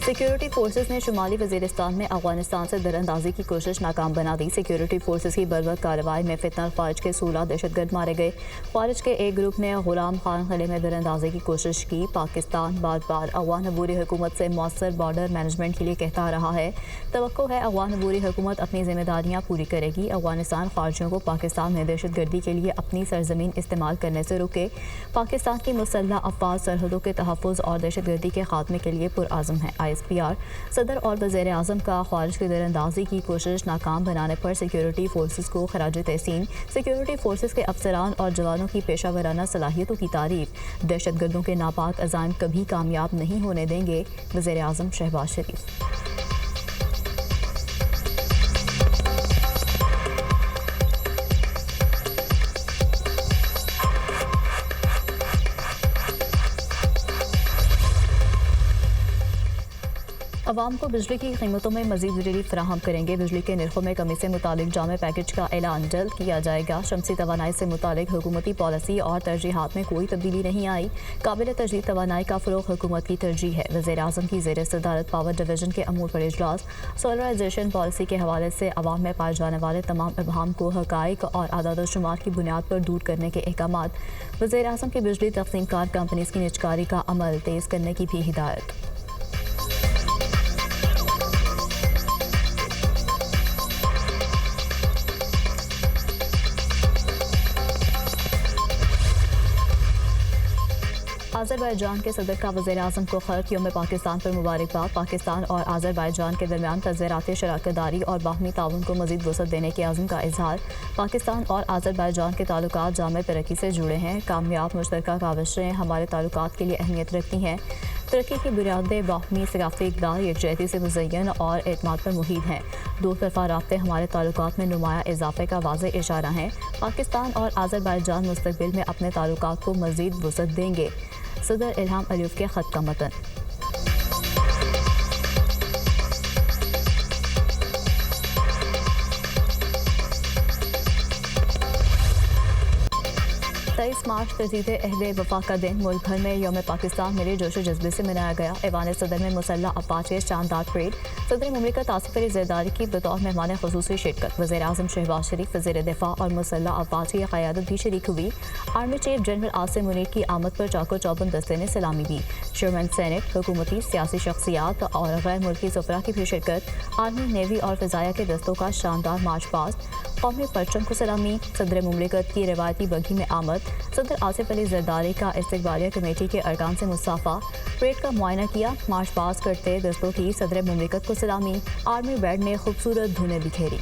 Security forces ने शुमाली वजीरिस्तान में अफगानिस्तान से दरअंदाजी की कोशिश नाकाम बना दी। सिक्योरिटी फोर्सेस की बर्वक्त कार्रवाई में फितना ख्वारिज के 16 दहशतगर्द मारे गए। ख्वारिज के एक ग्रुप ने गुलाम खान किले में दरअंदाजी की कोशिश की। पाकिस्तान बार बार अफगान अबूरी हुकूमत से मौसर बॉर्डर मैनेजमेंट के लिए कहता रहा है। तवक्को है अफगान अबूरी हुकूमत अपनी जिम्मेदारियाँ पूरी करेगी। अफगानिस्तान खारजियों को पाकिस्तान में दहशतगर्दी के लिए अपनी सरजमीन इस्तेमाल करने से रोके। पाकिस्तान की मुसल्लह अफवाज सरहदों के तहफ़्फ़ुज़ और दहशतगर्दी के खात्मे के लिए पुरआज़म है। ISPR सदर और वज़ीर आज़म का ख्वारिज की दरअंदाजी की कोशिश नाकाम बनाने पर सिक्योरिटी फोर्सेस को खराज तहसीन। सिक्योरिटी फोर्सेस के अफसरान और जवानों की पेशा सलाहियतों की तारीफ। दहशतगर्दों के नापाक अज़ाइम कभी कामयाब नहीं होने देंगे, वज़ीर आज़म शहबाज शरीफ। अवाम को बिजली की कीमतों में मजीद रिलीफ फराहम करेंगे। बिजली के निर्खों में कमी से मुतालिक जामे पैकेज का ऐलान जल्द किया जाएगा। शमसी तवानाई से मुतालिक हुकूमती पॉलिसी और तरजीहात में कोई तब्दीली नहीं आई। काबिल तरजीह तवानाई का फ़रोग़ हुकूमत की तरजीह है। वज़ीर आज़म की ज़ेर सदारत पावर डिवीज़न के अमूर पर इजलास। सोलराइजेशन पॉलिसी के हवाले से अवाम में पाए जाने वाले तमाम इबहाम को हक़ाइक़ और आदाद शुमार की बुनियाद पर दूर करने के अहकामात। वज़ीर आज़म की बिजली तक़सीम कार कंपनीज़ की निजकारी का अमल तेज़ करने की भी हिदायत। आज़रबाईजान के सदर का वज़ीर आज़म को खत। यौम पाकिस्तान पर मुबारकबाद। पाकिस्तान और आज़रबाईजान के दरमियान तज़्ज़राती शराकतदारी और बाहमी ताउन को मज़ीद वसअत देने के आज़म का इज़हार। पाकिस्तान और आज़रबाईजान के ताल्लुकात जामे तरक्की से जुड़े हैं। कामयाब मुश्तरका काविशें हमारे ताल्लुकात के लिए अहमियत रखती हैं। तरक्की की बुनियादें बाहमी सकाफ़ती इक़दार, यकजहती से मुज़य्यन और एतमाद पर मुहीद हैं। दो तरफ़ा राब्ते हमारे ताल्लुकात में नुमाया इज़ाफ़े का वाज़ेह इशारा हैं। पाकिस्तान और आज़रबाईजान मुस्तक़बिल में अपने ताल्लुकात को मज़ीद वसअत देंगे। सदर इल्हाम अलीफ के ख़त का मतन। मार्च तजदीद अहद वफा का दिन मुल्क भर में यौम पाकिस्तान मेरे जोश जज्बे से मनाया गया। ऐवान सदर में मुसल्लह अफवाज के शानदार परेड। सदर मुमलिकत आसिफ अली ज़रदारी की बतौर मेहमान ख़ुसूसी शिरकत। वज़ीर आज़म शहबाज शरीफ, वज़ीर दिफा और मुसल्लह अफवाज की क़यादत भी शरीक हुई। Army chief general Asim Munir की आमद पर चाको चौबंद दस्ते ने सलामी दी। चेयरमैन सेनेट, हुकूमती सियासी शख्सियात और गैर मुल्की सफ़रा की भी शिरकत। आर्मी, नेवी और फ़िज़ाया के दस्तों का शानदार मार्च पास्ट। कौमी परचम को सलामी। सदर मुमलिकत की रिवायती बग्घी में आमद। सदर आसिफ अली ज़रदारी का इस्तकबालिया कमेटी के अरकान से मुसाफा। परेड का मुआयना किया। मार्च पास करते दस्तों की सदर मुमलिकत को सलामी। आर्मी बैंड ने खूबसूरत धुनें बिखेरी।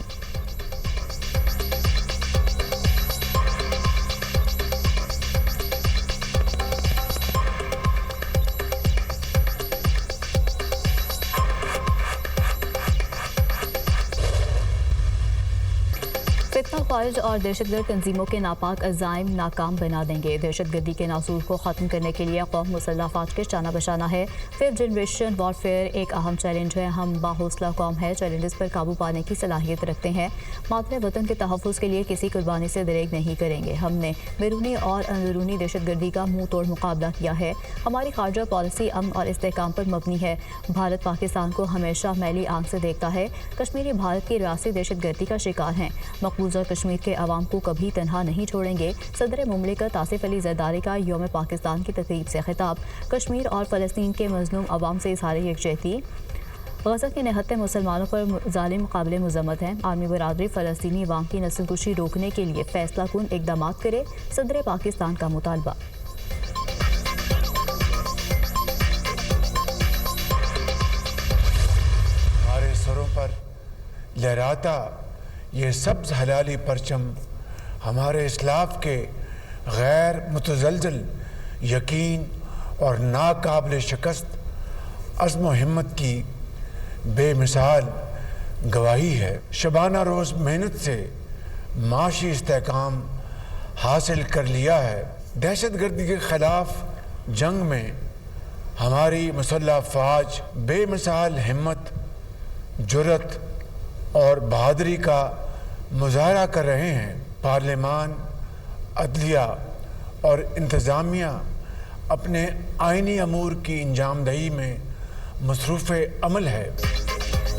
ख्वारिज और दहशतगर्द तंजीमों के नापाक अज़ाइम नाकाम बना देंगे। दहशतगर्दी के नासूर को ख़त्म करने के लिए कौम मुसल्लह अफ़वाज के शाना बशाना है। फिफ्थ जनरेशन वॉरफेयर एक अहम चैलेंज है। हम बाहौसला कौम है, चैलेंजेस पर काबू पाने की सलाहियत रखते हैं। मातरे वतन के तहफ़्फ़ुज़ के लिए किसी कुर्बानी से दरेग नहीं करेंगे। हमने बैरूनी और अंदरूनी दहशतगर्दी का मुँह तोड़ मुकाबला किया है। हमारी खारजा पॉलिसी अमन और इस्तेहकाम पर मबनी है। भारत पाकिस्तान को हमेशा मैली आंख से देखता है। कश्मीरी भारत की रियासी दहशतगर्दी का शिकार हैं। मकबूजा कश्मीर के अवाम को कभी तनहा नहीं छोड़ेंगे। सदर मुमलिकत आसिफ अली ज़रदारी का यौम पाकिस्तान की तक़रीब से खिताब। कश्मीर और फ़लस्तीन के मज़लूम अवाम से इज़हार यकजहती। गज़ा के निहत्ते मुसलमानों पर ज़ालिम काबिल मज़म्मत हैं। आर्मी बरादरी फ़लस्तीनी अवाम की नस्लकुशी रोकने के लिए फ़ैसला कुन इक़दामात करे। सदर पाकिस्तान का मुतालबा। हमारे सरों पर लहराता ये सब्ज़ हलाली परचम हमारे इस्लाफ के गैर मुतज़लज़ल यकीन और नाकाबिल शिकस्त अज़्म व हिम्मत की बेमिसाल गवाही है। शबाना रोज़ मेहनत से माशी इस्तेहकाम हासिल कर लिया है। दहशतगर्दी के ख़िलाफ़ जंग में हमारी मुसल्लह अफ़वाज बेमिसाल हिम्मत, जुर्रत और बहादुरी का मुज़ाहरा कर रहे हैं। पार्लिमान, अदलिया और इंतज़ामिया अपने आइनी अमूर की अंजामदही में मसरूफ़ अमल है।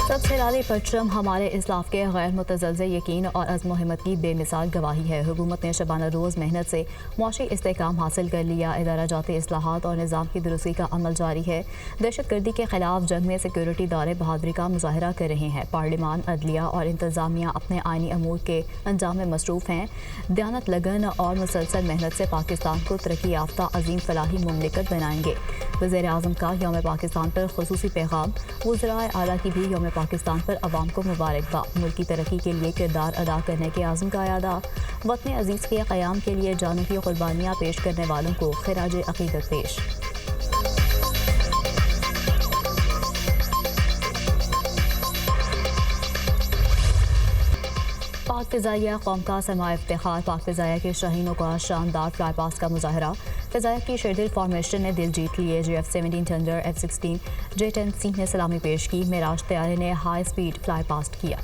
सबसे लाली परचम हमारे इस्लाफ के गैर मुतज़लज़िल यकीन और अज़्म हिम्मत की बेमिसाल गवाही है। हुकूमत ने शबाना रोज़ मेहनत से मुआशी इस्तेहकाम हासिल कर लिया। इदारा जाती इस्लाहात और निज़ाम की दुरुस्ती का अमल जारी है। दहशत गर्दी के खिलाफ जंग में सिक्योरिटी इदारे बहादुरी का मुजाहरा कर रहे हैं। पार्लिमान, अदलिया और इंतज़ामिया अपने आइनी अमूर के अंजाम में मसरूफ़ हैं। दयानत, लगन और मुसलसल मेहनत से पाकिस्तान को तरक्की याफ्ता अजीम फलाही मुमलिकत बनाएंगे। वज़ीर आज़म का यौम पाकिस्तान पर खुसूसी पैगाम। वज़राए आला की भी यौम पाकिस्तान पर अवाम को मुबारकबाद। मुल्क की तरक्की के लिए किरदार अदा करने के आज़म का यादा। वतन अजीज़ के क़याम के लिए जानों की कुर्बानियाँ पेश करने वालों को खिराज अक़ीदत पेश। पाक फ़िज़ाइया कौम का सरमाया इफ्तिखार। पाक फ़िज़ाइया के शाहीनों का शानदार फ्लाई पास का मुजाहरा। फ़िज़ाइया की शेरदिल फॉर्मेशन ने दिल जीत लिए। JF-17 थंडर, F-16 J-10C ने सलामी पेश की। मेराज तैयारी ने हाई स्पीड फ्लाई पास्ट किया।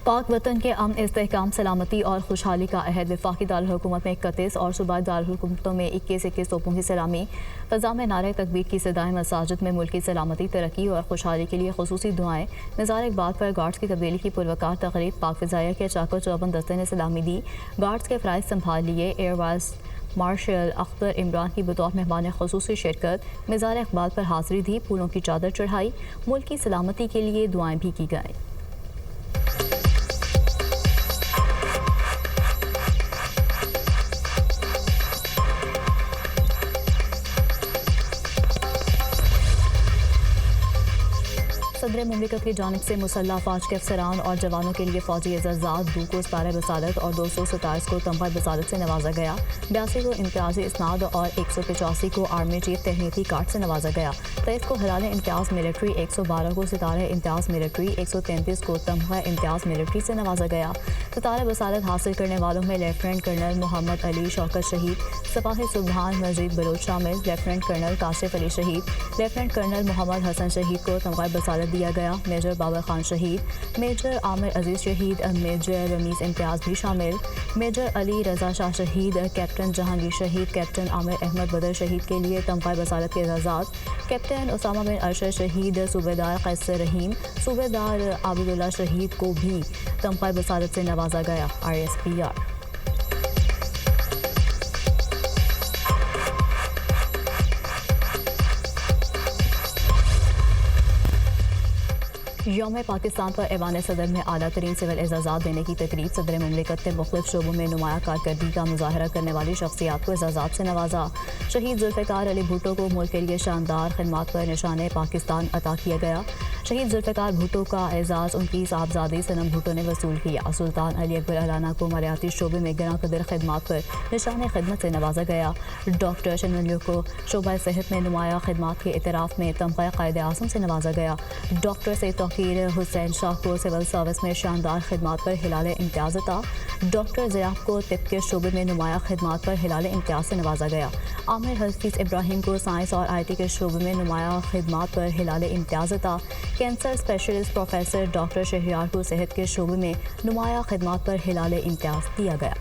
पाक वतन के अमन, इस्तेहकाम, सलामती और खुशहाली का अहद। वफाकी दारुल-हुकूमत में 31 और सूबाई दारुल-हुकूमतों में 21 तोपों की सलामी। फ़ज़ा में नारे तकबीर की सदाएं। मसाजिद में मुल्क की सलामती, तरक्की और खुशहाली के लिए खुसूसी दुआएं। निज़ार इक़बाल पर गार्ड्स की तब्दीली की पुरवकार तक़रीब। पाक फ़िज़ाइया के चाको चौबंद दस्ते ने सलामी दी। गार्ड्स के फ़राइज़ संभाल लिए। Air vice marshal Akhtar Imran की बतौर मेहमान खुसूसी शिरकत। निज़ार इक़बाल पर हाज़िरी दी। फूलों की चादर चढ़ाई। मुल्क की सलामती के लिए दुआएं भी की गईं। सदर मुमलिकत की जानिब से मुसल्लह अफवाज के अफसरान और जवानों के लिए फौजी एजाज़ात। 2 को इस्तारे बसालत और 227 को तमगा बसालत से नवाजा गया। 82 को इम्तियाजी इसनाद और 185 को आर्मी चीफ तहनीती कार्ड से नवाजा गया। 23 को हिलाल इम्तियाज़ मिलिट्री, 112 को सितारे इम्तियाज़ मिलिट्री, 133 को तमगा इम्तियाज़ मिलिट्री से नवाजा गया। सितारे बसालत हासिल करने वालों में लेफ्टिनेंट कर्नल मोहम्मद अली शौकत शहीद, सिपाही सुबहान मजीद बलोच शामिल। लेफ्टिनेंट कर्नल काशिफ अली शहीद, लेफ्टिनेंट कर्नल मोहम्मद हसन शहीद को तमगा बसालत दिया गया। मेजर बाबर खान शहीद, मेजर आमिर अजीज़ शहीद, मेजर रमीज़ इम्तियाज़ भी शामिल। मेजर अली रज़ा शाह शहीद, कैप्टन जहांगीर शहीद, कैप्टन आमिर अहमद बदर शहीद के लिए तमगा बसालत के एजाज़ात। कैप्टन उसामा बिन अरशद शहीद, सूबेदार कैसर रहीम, सूबेदार आबिदुल्ला शहीद को भी तमगा बसालत से नवाजा गया। RSPR। यौम पाकिस्तान पर ऐवान सदर में आला तरीन सिविल एजाज़ात देने की तकरीब। सदर मुमलिकत ने मुख्तलिफ शोबों में नुमाया कारकर्दगी का मुजाहरा करने वाली शख्सियात को एजाज़ात से नवाजा। शहीद जुल्फ़िकार अली भुट्टो को मुल्क के लिए शानदार खिदमात पर निशान पाकिस्तान अता किया गया। शहीद जुल्फ़िकार भुट्टो का एजाज़ उनकी साहबजादी सनम भुट्टो ने वसूल किया। सुल्तान अली अकबर अलाना को मरियाती शोबे में गिरा कदर खिदमात पर निशान खिदमत से नवाजा गया। डॉक्टर शनवलियो को शोबा सेहत में नुमाया खिदमात के इतराफ़ में तमगा क़ायद आज़म से नवाजा गया। डॉक्टर सैयद तौक़ीर हुसैन शाह को सिविल सर्विस में शानदार खिदमात पर हिलाल इम्तियाज़ अता। डॉक्टर ज़ियाब को तिब के शोबे में नुमाया खिदमात पर हिलाल इम्तियाज़ से नवाजा गया। आमिर हफीज़ इब्राहिम को साइंस और IT के शोबे में नुमाया खिदमात पर हिलाल इम्तियाज़ अता। Cancer specialist professor doctor Shahryar को सेहत के शोबे में नुमाया खिदमात पर हिलाल इम्तियाज़ दिया गया।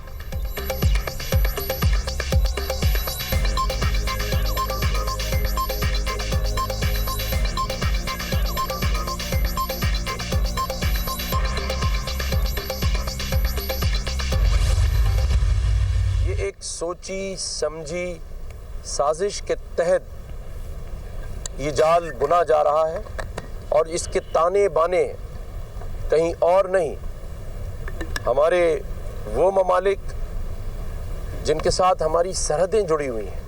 सोची समझी साजिश के तहत ये जाल बुना जा रहा है और इसके ताने बाने कहीं और नहीं, हमारे वो ममालिक जिनके साथ हमारी सरहदें जुड़ी हुई हैं,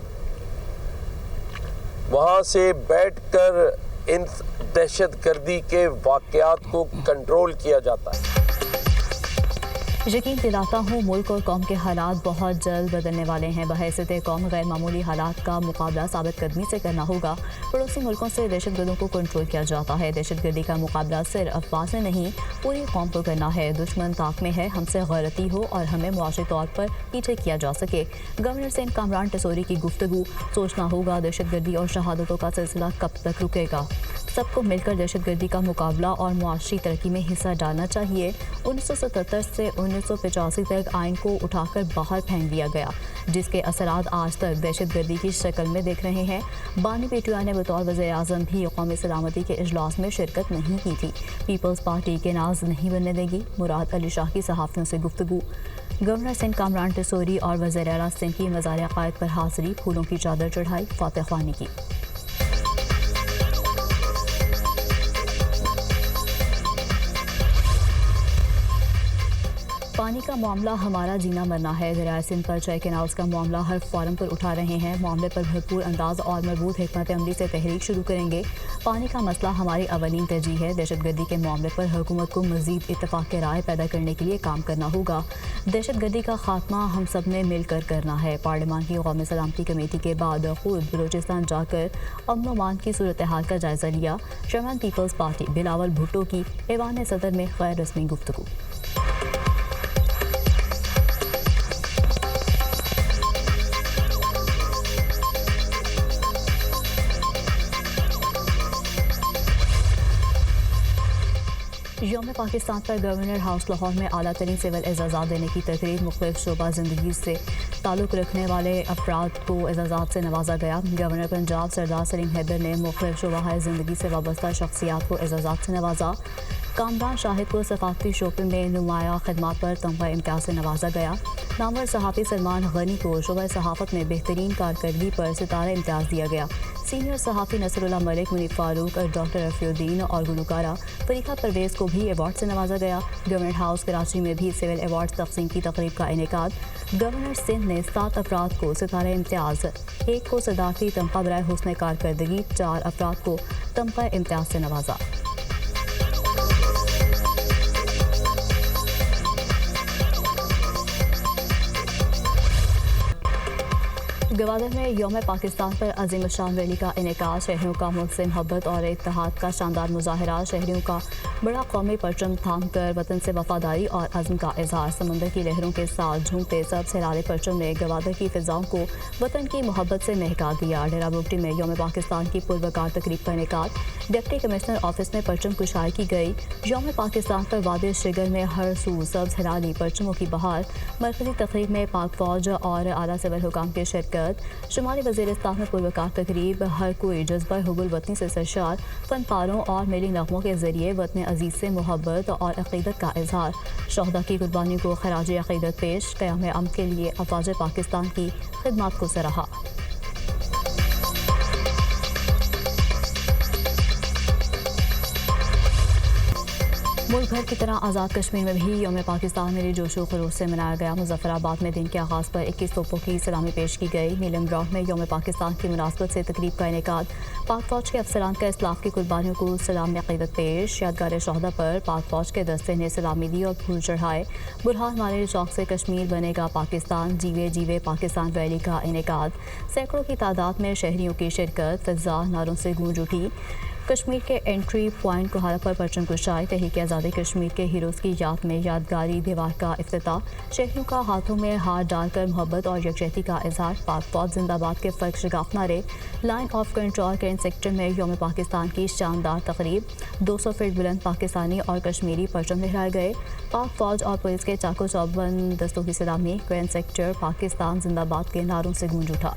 वहाँ से बैठकर इन दहशतगर्दी के वाक़यात को कंट्रोल किया जाता है। यकीन दिलाता हूँ मुल्क और कौम के हालात बहुत जल्द बदलने वाले हैं। बहैसियत कौम गैर मामूली हालात का मुकाबला साबित कदमी से करना होगा। पड़ोसी मुल्कों से दहशतगर्दों को कंट्रोल किया जाता है। दहशतगर्दी का मुकाबला सिर्फ अफवाह से नहीं, पूरी कौम को करना है। दुश्मन ताक में है, हमसे गलती हो और हमें मुआशी तौर पर पीछे किया जा सके। गवर्नर सेंट कामरान टेसोरी की गुफ्तगू। सोचना होगा दहशतगर्दी और शहादतों का सिलसिला कब तक रुकेगा। सबको मिलकर दहशतगर्दी का मुकाबला और मुआशी तरक्की में हिस्सा डालना चाहिए। 1977 से 1985 तक आइन को उठाकर बाहर फेंक दिया गया, जिसके असरात आज तक दहशतगर्दी की शक्ल में दिख रहे हैं। बानी पीटीआई ने बतौर वज़ीर-ए-आज़म भी कौमी सलामती के इजलास में शिरकत नहीं की थी। पीपल्स पार्टी के नाज नहीं बनने देगी। मुराद अली शाह की सहाफ़ियों से गुफ्तगू। गवर्नर सिंध कामरान टिसोरी और वज़ीर आला सिंध की मज़ार-ए-अक़ायद पर हाज़िरी, फूलों की चादर चढ़ाई, फातह ख़्वानी की। पानी का मामला हमारा जीना मरना है। दरियाए सिंध पर 6 कैनाल्स का मामला हर फोरम पर उठा रहे हैं। मामले पर भरपूर अंदाज और मजबूत हिकमत अमली से तहरीक शुरू करेंगे। पानी का मसला हमारी अवलीन तरजीह है। दहशतगर्दी के मामले पर हुकूमत को मजीद इत्तफाक के राय पैदा करने के लिए काम करना होगा। दहशतगर्दी का खात्मा हम सब ने मिलकर करना है। पार्लियामान की कौमी सलामती कमेटी के बाद खुद बलूचिस्तान जाकर अमन व अमान की सूरत हाल का जायजा लिया। चेयरमैन पीपल्स पार्टी बिलावल भुट्टो की ऐवान सदर में गैर रस्मी गुफ्तगू। यौम पाकिस्तान पर गवर्नर हाउस लाहौर में आला तरीन सिविल एजाज़ात देने की तकरीब। मुख्तलिफ शोबा ज़िंदगी से ताल्लुक़ रखने वाले अफराद को एजाज़ात से नवाजा गया। गवर्नर पंजाब सरदार सलीम हैदर ने मुख्तलिफ शोबा ज़िंदगी से वाबस्ता शख्सियात को एजाज़ात से नवाजा। कामरान शाहिद को सफ़ाफ़ती शोबे में नुमाया खदमात पर तमगा इम्तियाज़ से नवाजा गया। नामवर सहाफ़ी सलमान गनी को शोबा सहाफ़त में बेहतरीन कारकर्दगी पर सितारा इम्तियाज़ दिया गया। सीनियर सहाफ़ी नसरुल्लाह मलिक, मुनीफ फारूक, डॉक्टर रफ़ीउद्दीन और गुलकारा फरीका परवेज़ को भी अवार्ड से नवाजा गया। गवर्नमेंट हाउस कराची में भी सिविल अवार्ड तक़सीम की तक़रीब का इनेकाद। गवर्नर सिंध ने 7 अफराद को सितारा इम्तियाज़, 1 को सदारती तमगा बराए हुस्न कारकर्दगी, 4 अफराद को तमगा इम्तियाज़ से नवाजा। गवादर में यौम पाकिस्तान पर अजीम शान रैली का इनेकाद। शहरियों का मुल्क से मोहब्बत और इत्तेहाद का शानदार मुजाहरा। शहरियों का बड़ा कौमी परचम थाम कर वतन से वफादारी और अज़्म का इजहार। समंदर की लहरों के साथ झूमते सब्ज़ हिलाले परचम ने गवादर की फ़िज़ाओं को वतन की मोहब्बत से महका दिया। डेरा बुगटी में यौम पाकिस्तान की पुरवकार तकरीब का इनेकाद। डिप्टी कमिश्नर ऑफिस में परचम कुशाई की गई। यौम पाकिस्तान पर वादे शिगर में हर सू सब्ज़ हिलाली परचमों की बहार। मरकज़ी तकरीब में पाक फ़ौज और आला सिविल हुकाम की शिरकत। शुमाली वज़ीरिस्तान में पुरवकार तकरीब। हर कोई जज्बा हुब्बुल वतनी से सरशार। फनपारों और मेली नग़मों के ज़रिए वतन अज़ीज़ से मोहब्बत और अक़ीदत का इजहार। शहदा की कुर्बानी को खराज अक़ीदत पेश। क़याम अमन के लिए अफ़वाज पाकिस्तान की खिदमत को सराहा। मुल्क भर की तरह आज़ाद कश्मीर में भी यौम पाकिस्तान मेरे जोशो खरोश से मनाया गया। मुज़फ़्फ़राबाद में दिन के आगाज़ पर 21 तोपों की सलामी पेश की गई। नीलम ग्राउंड में यौम पाकिस्तान की मुनासबत से तकरीब का इनेकाद। पाक फ़ौज के अफसरान का इस्लाफ़ की कुर्बानियों को सलाम अक़ीदत पेश। यादगार शहदा पर पाक फ़ौज के दस्ते ने सलामी दी और फूल चढ़ाए। बुरहान वाले चौक से कश्मीर बनेगा पाकिस्तान, जीवे जीवे पाकिस्तान रैली का इनेकाद। सैकड़ों की तादाद में शहरियों की शिरकत। फ़िज़ा नारों से गूंज उठी। कश्मीर के एंट्री पॉइंट कोहारा पर परचम कुशाई। तहरीक आज़ादी कश्मीर के हीरोज़ की याद में यादगारी दीवार का इफ्तिताह। शहरियों का हाथों में हाथ डालकर मोहब्बत और यकजहती का इजहार। पाक फ़ौज जिंदाबाद के फ़र्क शगाफ नारे। लाइन ऑफ कंट्रोल कैंट सेक्टर में यौम पाकिस्तान की शानदार तकरीब। 200 फीट बुलंद पाकिस्तानी और कश्मीरी परचम लहराए गए। पाक फ़ौज और पुलिस के चाको चौबंद दस्तों की सलामी। कैंट सेक्टर पाकिस्तान जिंदाबाद के नारों से गूंज उठा।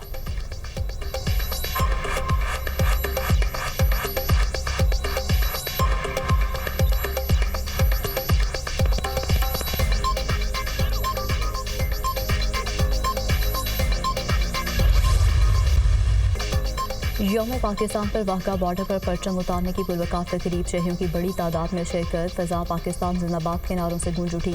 यौम पाकिस्तान पर वाक़ा बॉर्डर पर परचम उतारने की पुरवकार तकरीब। शहरियों की बड़ी तादाद में शिरकत। फ़िज़ा पाकिस्तान जिंदाबाद के नारों से गूंज उठी।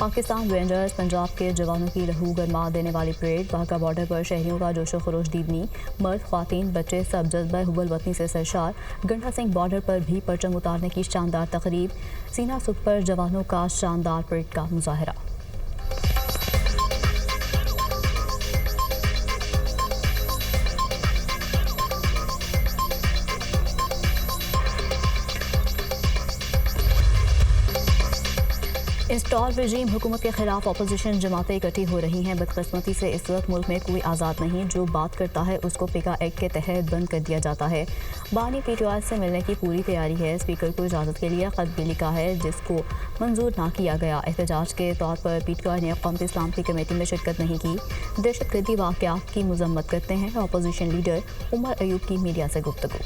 पाकिस्तान रेंजर्स पंजाब के जवानों की लहू गरमा देने वाली परेड। वाक़ा बॉर्डर पर शहरियों का जोशो खरोश दीदनी। मर्द, ख़वातीन, बच्चे सब जज्बा हुब्बुल वतनी से सरशार। गंडा सिंह बॉर्डर पर भी परचम उतारने की शानदार तकरीब। सीना सुख पर जवानों का शानदार परेड का मुजाहरा। इंस्टॉल रजीम हुकूमत के खिलाफ अपोजिशन जमातें इकट्ठी हो रही हैं। बदकिस्मती से इस वक्त मुल्क में कोई आज़ाद नहीं, जो बात करता है उसको पिका एक्ट के तहत बंद कर दिया जाता है। बानी PTI से मिलने की पूरी तैयारी है। स्पीकर को इजाज़त के लिए खत भी लिखा है जिसको मंजूर ना किया गया। एहतजाज के तौर पर PTI ने कौमी इस्लामती कमेटी में शिरकत नहीं की। दहशतगर्दी वाक़यात की मजम्मत करते हैं अपोजिशन लीडर उमर अयूब की मीडिया से गुफ्तगू।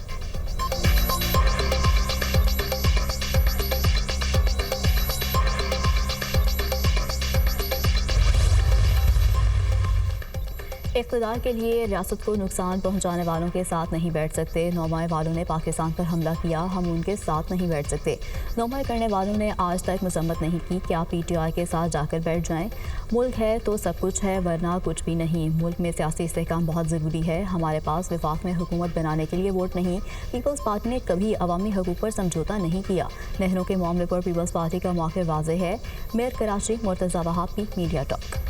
इक़्तिदार के लिए रियासत को नुकसान पहुंचाने वालों के साथ नहीं बैठ सकते। नौमाए वालों ने पाकिस्तान पर हमला किया, हम उनके साथ नहीं बैठ सकते। नौमाए करने वालों ने आज तक मजम्मत नहीं की कि आप PTI के साथ जाकर बैठ जाएं। मुल्क है तो सब कुछ है, वरना कुछ भी नहीं। मुल्क में सियासी इस्तेहकाम बहुत ज़रूरी है। हमारे पास वफाक में हुकूमत बनाने के लिए वोट नहीं। पीपल्स पार्टी ने कभी अवामी हकूक़ पर समझौता नहीं किया। नहरों के मामले पर पीपल्स पार्टी का मौक़िफ़ वाज़ेह है। मेयर कराची मुर्तज़ा वहाब की मीडिया टॉक।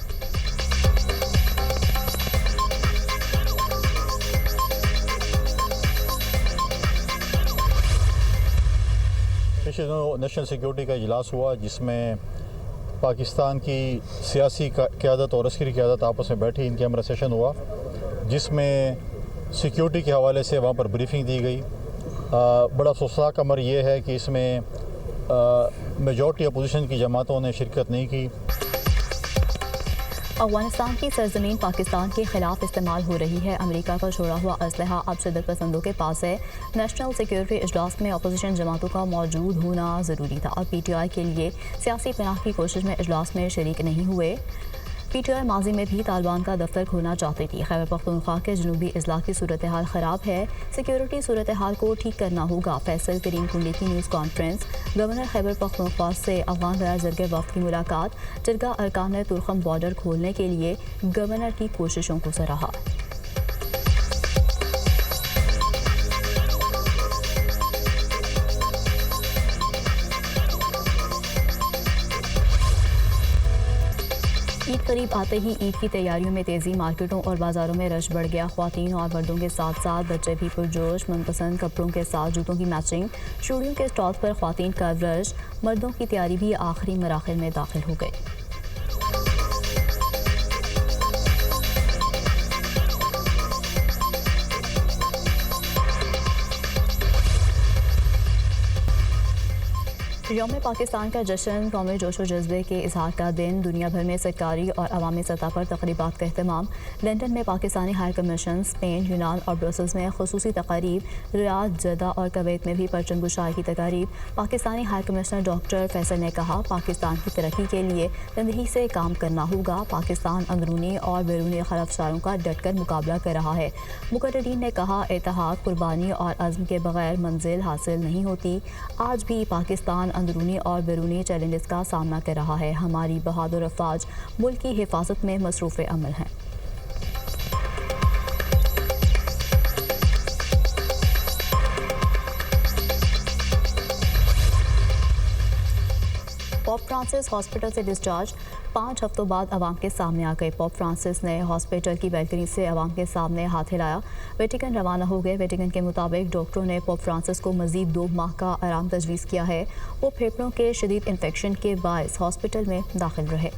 पिछले दिनों नेशनल सिक्योरिटी का इजलास हुआ जिसमें पाकिस्तान की सियासी क़यादत और अस्करी क़यादत आपस में बैठी, इनके हमरा सेशन हुआ जिसमें सिक्योरिटी के हवाले से वहाँ पर ब्रीफिंग दी गई। बड़ा अफसोसनाक अमर ये है कि इसमें मेजॉरिटी अपोजिशन की जमातों ने शिरकत नहीं की। अफगानिस्तान की सरजमीन पाकिस्तान के खिलाफ इस्तेमाल हो रही है। अमेरिका का छोड़ा हुआ असलहा अब शिद्दत पसंदों के पास है। नेशनल सिक्योरिटी इजलास में अपोजिशन जमातों का मौजूद होना ज़रूरी था और PTI के लिए सियासी पनाह की कोशिश में इजलास में शरीक नहीं हुए। PTI माजी में भी तालिबान का दफ्तर खोलना चाहती थी। खैबर पख्तूनख्वा के जनूबी अजला की सूरत हाल ख़राब है। सिक्योरिटी सूरत हाल को ठीक करना होगा। फैसल करीम कुंडली की news conference. Governor Khyber Pakhtunkhwa से अफगान गैर ज़रगे वफ़द की मुलाकात। जरगा अरकान ने तुर्खम बॉर्डर खोलने के लिए गवर्नर की कोशिशों को सराहा। ईद करीब आते ही ईद की तैयारियों में तेज़ी। मार्केटों और बाज़ारों में रश बढ़ गया। ख्वातीन और मर्दों के साथ साथ बच्चे भी पुरजोश। मनपसंद कपड़ों के साथ जूतों की मैचिंग। चूड़ियों के स्टॉल्स पर ख्वातीन का रश। मर्दों की तैयारी भी आखिरी मराहिल में दाखिल हो गई। यौम पाकिस्तान का जश्न कौमी जोशो जज्बे के इजहार का दिन। दुनिया भर में सरकारी और अवामी सतह पर तकरीबात का अहतमाम। लंदन में पाकिस्तानी हाई कमीशन, स्पेन, यूनान और ब्रसल्स में खुसूसी तकारीब। रियाद, जद्दा और कुवैत में भी परचम गुशाई की तकारीब। Pakistani high commissioner doctor Faisal ने कहा, पाकिस्तान की तरक्की के लिए तंदही से काम करना होगा। पाकिस्तान अंदरूनी और बैरूनी खलफशारों का डट कर मुकाबला कर रहा है। मुकर्ररीन ने कहा, इत्तेहाद, कुर्बानी और अज़्म के बगैर मंजिल हासिल नहीं होती। आज भी पाकिस्तान अंदरूनी और बैरूनी चैलेंजेस का सामना कर रहा है। हमारी बहादुर अफवाज मुल्क की हिफाजत में मसरूफ़ अमल हैं। पोप फ्रांसिस हॉस्पिटल से डिस्चार्ज। 5 हफ्तों बाद अवाम के सामने आ गए। पोप फ्रांसिस ने हॉस्पिटल की बैल्कनी से अवाम के सामने हाथ हिलाया। वेटिकन रवाना हो गए। वेटिकन के मुताबिक डॉक्टरों ने पोप फ्रांसिस को मजीद 2 माह का आराम तजवीज़ किया है। वो फेफड़ों के शदीद इन्फेक्शन के बायस हॉस्पिटल में दाखिल रहे।